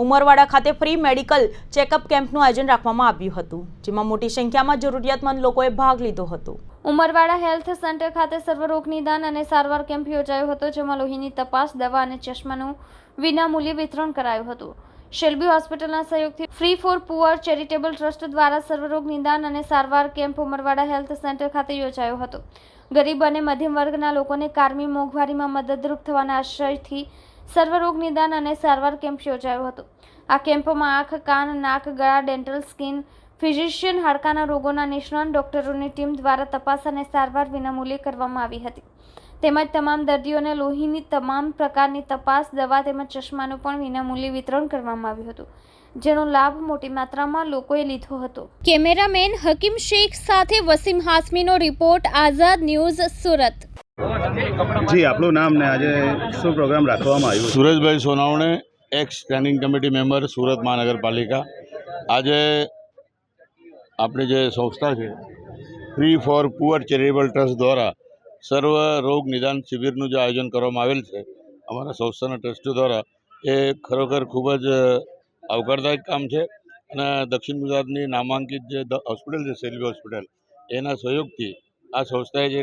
ઉમરવાડા ખાતે free medical checkup કેમ્પનું આયોજન રાખવામાં આવ્યું હતું, જેમાં મોટી સંખ્યામાં જરૂરિયાતમંદ લોકોએ ભાગ લીધો હતો। ઉમરવાડા હેલ્થ સેન્ટર ખાતે સર્વરોગ નિદાન અને સારવાર કેમ્પ યોજાયો હતો, જેમાં લોહીની તપાસ, દવા અને ચશ્માનું વિનામૂલ્યે વિતરણ કરાયું હતું। શેલ્બી હોસ્પિટલના સહયોગથી free for poor charitable trust દ્વારા સર્વરોગ નિદાન અને સારવાર કેમ્પ ઉમરવાડા હેલ્થ સેન્ટર ખાતે યોજાયો હતો। ગરીબ અને મધ્યમ વર્ગના લોકોને કાયમી મોંઘવારીમાં મદદરૂપ થવાના આશયથી સર્વરોગ નિદાન અને સારવાર કેમ્પ યોજાયો હતો। આ કેમ્પમાં આંખ, કાન, નાક, ગળા, ડેન્ટલ, સ્કિન, ફિઝિશિયન, હાડકાના રોગોના નિષ્ણાત ડોક્ટરોની ટીમ દ્વારા તપાસ અને સારવાર વિનામૂલ્યે કરવામાં આવી હતી, તેમજ તમામ દર્દીઓને લોહીની તમામ પ્રકારની તપાસ, દવા તેમજ ચશ્માનું પણ વિનામૂલ્યે વિતરણ કરવામાં આવ્યું હતું, જેનો લાભ મોટી માત્રામાં લોકોએ લીધો હતો। કેમેરામેન હકીમ શેખ સાથે વસીમ હાસમીનો રિપોર્ટ, આઝાદ ન્યૂઝ, સુરત। જી, આપણું નામ ને આજે શું પ્રોગ્રામ રાખવામાં આવ્યો? Sureshbhai Sonawane, ex standing committee member, Surat Mahanagarpalika. આજે આપણે જે સંસ્થા છે free for poor charitable trust દ્વારા સર્વ રોગ નિદાન શિબિરનું જે આયોજન કરવામાં આવેલ છે અમારા સંસ્થાના ટ્રસ્ટી દ્વારા, એ ખરેખર ખૂબ જ આવકારદાયક કામ છે। અને દક્ષિણ ગુજરાતની નામાંકિત જે હોસ્પિટલ છે શેલ્બી હોસ્પિટલ, એના સહયોગથી આ સંસ્થાએ જે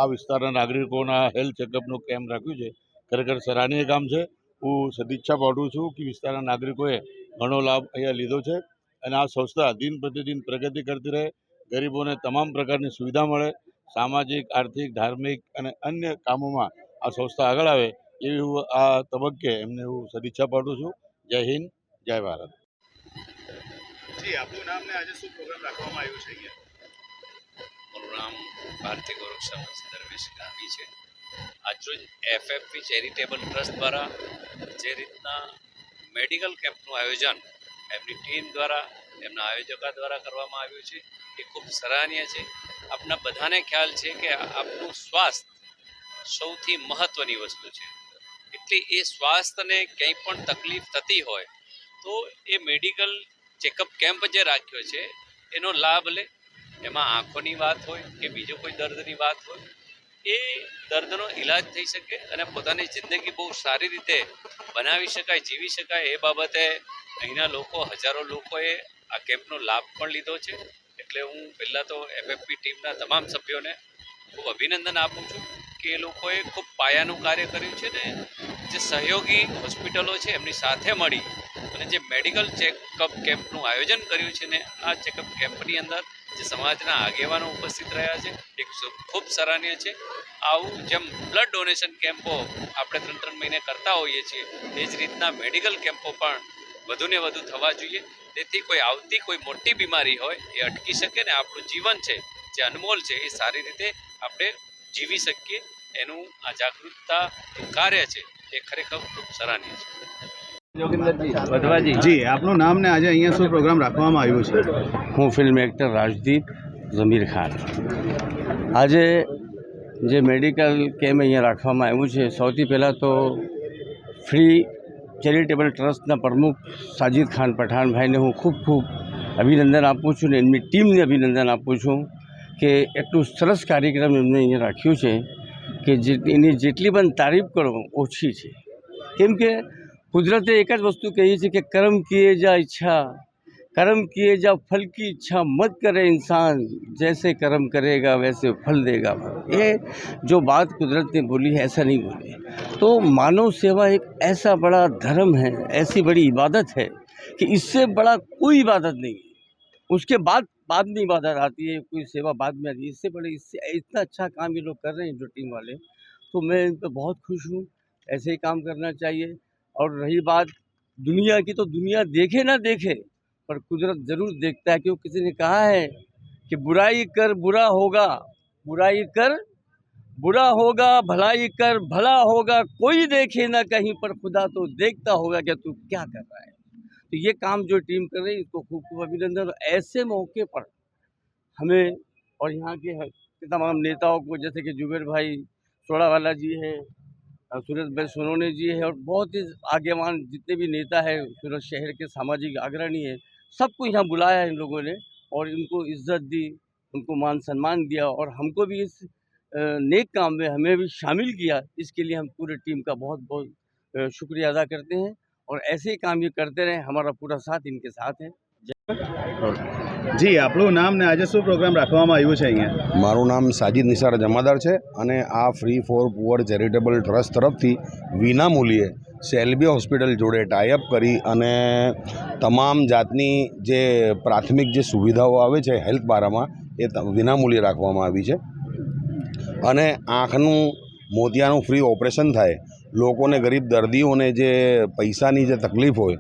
આ વિસ્તારના નાગરિકોના હેલ્થ ચેકઅપનું કેમ્પ રાખ્યું છે, ખરેખર સરાહનીય કામ છે। હું સદિચ્છા પાઠવું છું કે વિસ્તારના નાગરિકોએ ઘણો લાભ અહીંયા લીધો છે અને આ સંસ્થા દિન પ્રતિદિન પ્રગતિ કરતી રહે, ગરીબોને તમામ પ્રકારની સુવિધા મળે, સામાજિક, આર્થિક, ધાર્મિક અને અન્ય કામોમાં આ સંસ્થા આગળ આવે એવી હું આ તબક્કે એમને હું સદિચ્છા પાઠવું છું। જય હિન્દ, જય ભારત। જી, આપણું નામ ને આજે શું પ્રોગ્રામ રાખવામાં આવ્યો છે અહીંયા? મારું નામ ભારતી ગોરક્ષા દરવેશ ગામી છે। આજરોજ એફએફપી ચેરિટેબલ ટ્રસ્ટ દ્વારા જે રીતના મેડિકલ કેમ્પનું આયોજન એમની ટીમ દ્વારા, એમના આયોજકો દ્વારા કરવામાં આવ્યું છે, એ ખૂબ સરાહનીય છે। આપણા બધાને ખ્યાલ છે કે આપનું સ્વાસ્થ્ય સૌથી મહત્ત્વની વસ્તુ છે, એટલે એ સ્વાસ્થ્યને કંઈ પણ તકલીફ થતી હોય તો એ મેડિકલ ચેકઅપ કેમ્પ જે રાખ્યો છે એનો લાભ લે। એમાં આંખોની વાત હોય કે બીજો કોઈ દર્દની વાત હોય, એ દર્દનો ઈલાજ થઈ શકે અને પોતાની જિંદગી બહુ સારી રીતે બનાવી શકાય, જીવી શકાય, એ બાબતે અહીંના લોકો, હજારો લોકોએ આ કેમ્પનો લાભ પણ લીધો છે। એટલે હું પહેલાં તો એફએફપી ટીમના તમામ સભ્યોને ખૂબ અભિનંદન આપું છું કે એ લોકોએ ખૂબ પાયાનું કાર્ય કર્યું છે ને જે સહયોગી હોસ્પિટલો છે એમની સાથે મળી અને જે મેડિકલ ચેકઅપ કેમ્પનું આયોજન કર્યું છે ને આ ચેકઅપ કેમ્પની અંદર જે સમાજના આગેવાનો ઉપસ્થિત રહ્યા છે એ ખૂબ સરાહનીય છે। આવું જેમ બ્લડ ડોનેશન કેમ્પો આપણે 3-3 મહિને કરતા હોઈએ છીએ, એ જ રીતના મેડિકલ કેમ્પો પણ વધુને વધુ થવા જોઈએ, તેથી કોઈ આવતી કોઈ મોટી બીમારી હોય એ અટકી શકે ને આપણું જીવન છે જે અનમોલ છે એ સારી રીતે આપણે જીવી શકીએ। એનું આ જાગૃતતા કાર્ય છે એ ખરેખર ખૂબ સરાહનીય છે। જી, આપણું નામ ને આજે અહીંયા શું પ્રોગ્રામ રાખવામાં આવ્યો છે? હું ફિલ્મ એક્ટર રાજદીપ ઝમીર ખાન। આજે જે મેડિકલ કેમ્પ અહીંયા રાખવામાં આવ્યું છે, સૌથી પહેલાં તો ફ્રી ચેરિટેબલ ટ્રસ્ટના પ્રમુખ સાજિદ ખાન પઠાણભાઈને હું ખૂબ ખૂબ અભિનંદન આપું છું ને એમની ટીમને અભિનંદન આપું છું કે એટલું સરસ કાર્યક્રમ એમને અહીંયા રાખ્યું છે કે એની જેટલી પણ તારીફ કરો ઓછી છે। કેમ કે કુદરતે એક જ વસ્તુ કહી છે કે કર્મ કિए जा इच्छा, कर्म किए जा फल की इच्छा मत करे इंसान, जैसे कर्म करेगा वैसे फल देगा। ये जो बात कुदरत ने बोली है ऐसा नहीं बोली। तो मानव सेवा एक ऐसा बड़ा धर्म है, ऐसी बड़ी इबादत है कि इससे बड़ा कोई इबादत नहीं है। उसके बाद में इबादत आती है, कोई सेवा बाद में आती है। इससे इतना अच्छा काम ये लोग कर रहे हैं जो टीम वाले, तो मैं इन पर बहुत खुश हूँ। ऐसे ही काम करना चाहिए। और रही बात दुनिया की, तो दुनिया देखे ना देखे पर कुदरत ज़रूर देखता है, क्योंकि किसी ने कहा है कि बुराई कर बुरा होगा, बुराई कर बुरा होगा, भलाई कर भला होगा, कोई देखे ना कहीं पर खुदा तो देखता होगा कि तू क्या कर रहा है। तो ये काम जो टीम कर रही है इसको खूब खूब अभिनंदन। ऐसे मौके पर हमें और यहाँ के तमाम नेताओं को, जैसे कि जुबेर भाई सोडावाला जी है, सूरज भाई सोनोने जी है और बहुत ही आगेवान जितने भी नेता है सूरत शहर के सामाजिक अग्रणी है, सबको यहाँ बुलाया है इन लोगों ने और इनको इज्जत दी, उनको मान सम्मान दिया और हमको भी इस नेक काम में हमें भी शामिल किया। इसके लिए हम पूरे टीम का बहुत बहुत शुक्रिया अदा करते हैं। और ऐसे ही काम ये करते रहे, हमारा पूरा साथ इनके साथ है। જી આપણું નામ ને આજે શું પ્રોગ્રામ રાખવામાં આવ્યું છે અહીંયા? મારું નામ સાજિદ નિસાર જમાદાર છે અને આ free for poor charitable trust તરફથી વિનામૂલ્યે સેલ્બી હોસ્પિટલ જોડે ટાઈઅપ કરી અને તમામ જાતની જે પ્રાથમિક જે સુવિધાઓ આવે છે હેલ્થ બારામાં એ વિનામૂલ્યે રાખવામાં આવી છે અને આંખનું મોતિયાનું ફ્રી ઓપરેશન થાય, લોકોને ગરીબ દર્દીઓને જે પૈસાની જે તકલીફ હોય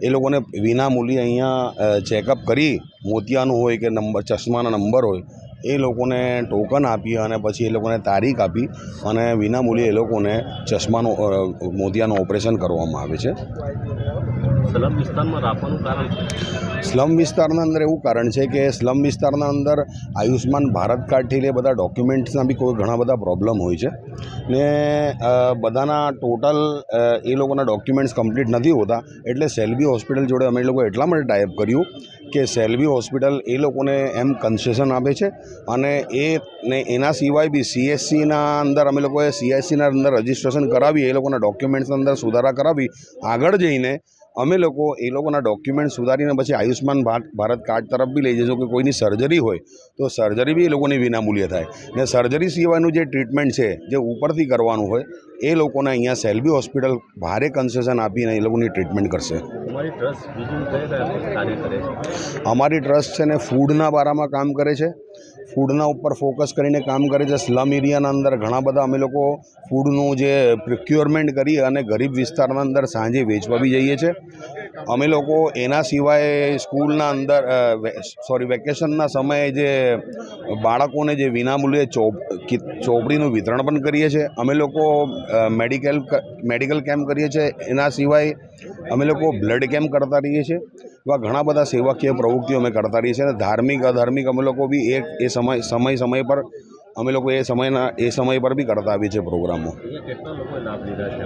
એ લોકોને વિનામૂલ્યે અહીંયા ચેકઅપ કરી મોતિયાનું હોય કે ચશ્માના નંબર હોય એ લોકોને ટોકન આપી અને પછી એ લોકોને તારીખ આપી અને વિનામૂલ્યે એ લોકોને ચશ્માનું મોતિયાનું ઓપરેશન કરવામાં આવે છે. સ્લમ વિસ્તારમાં રાખવાનું કારણ છે? સ્લમ વિસ્તારના અંદર એવું કારણ છે કે સ્લમ વિસ્તારના અંદર આયુષ્માન ભારત કાર્ડથી લે બધા ડોક્યુમેન્ટ્સના બી કોઈ ઘણા બધા પ્રોબ્લેમ હોય છે ને બધાના ટોટલ એ લોકોના ડોક્યુમેન્ટ્સ કમ્પ્લીટ નથી હોતા. એટલે સેલ્બી હોસ્પિટલ જોડે અમે લોકો એટલા માટે ટાઈપ કર્યું કે સેલ્બી હોસ્પિટલ એ લોકોને એમ કન્સેશન આપે છે અને એના સિવાય બી CSCના અંદર અમે લોકોએ CSCના અંદર રજિસ્ટ્રેશન કરાવી એ લોકોના ડોક્યુમેન્ટ્સના અંદર સુધારા કરાવી આગળ જઈને અમે લોકો એ લોકોના ડોક્યુમેન્ટ સુધારીને પછી આયુષ્માન ભારત કાર્ડ તરફ બી લઈ જઈશું કે કોઈની સર્જરી હોય તો સર્જરી બી એ લોકોની વિનામૂલ્યે થાય ને સર્જરી સિવાયનું જે ટ્રીટમેન્ટ છે જે ઉપરથી કરવાનું હોય એ લોકોને અહીંયા સેલ્બી હોસ્પિટલ ભારે કન્સેશન આપીને એ લોકોની ટ્રીટમેન્ટ કરશે. અમારી ટ્રસ્ટ બીજું કયા કાર્ય કરે છે? અમારી ટ્રસ્ટ છે ને ફૂડના બારામાં કામ કરે છે, ફૂડના ઉપર ફોકસ કરીને કામ કરે છે. સ્લમ એરિયાના અંદર ઘણા બધા અમે લોકો ફૂડનું જે પ્રિક્યોરમેન્ટ કરી અને ગરીબ વિસ્તારના અંદર સાંજે વેચવા બી જઈએ છીએ. અમે લોકો એના સિવાય સ્કૂલના અંદર વેકેશનના સમયે જે બાળકોને જે વિનામૂલ્યે ચોપડીનું વિતરણ પણ કરીએ છીએ. અમે લોકો મેડિકલ કેમ્પ કરીએ છીએ. એના સિવાય અમે લોકો બ્લડ કેમ્પ કરતા રહીએ છીએ. એવા ઘણા બધા સેવાકીય પ્રવૃત્તિઓ અમે કરતા રહીએ છીએ અને ધાર્મિક અધાર્મિક અમે લોકો બી એ સમય પર અમે લોકો એ સમય પર બી કરતા આવીએ છીએ પ્રોગ્રામો. કેટલા લોકો લાભ લીધા છે?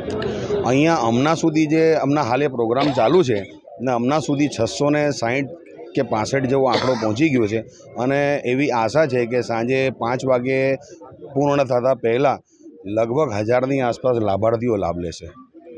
અહીંયા હમણાં હાલ એ પ્રોગ્રામ ચાલુ છે ને હમણાં સુધી 660 કે 65 જેવો આંકડો પહોંચી ગયો છે અને એવી આશા છે કે સાંજે 5 વાગે પૂર્ણ થતાં પહેલાં લગભગ 1000ની આસપાસ લાભાર્થીઓ લાભ લેશે.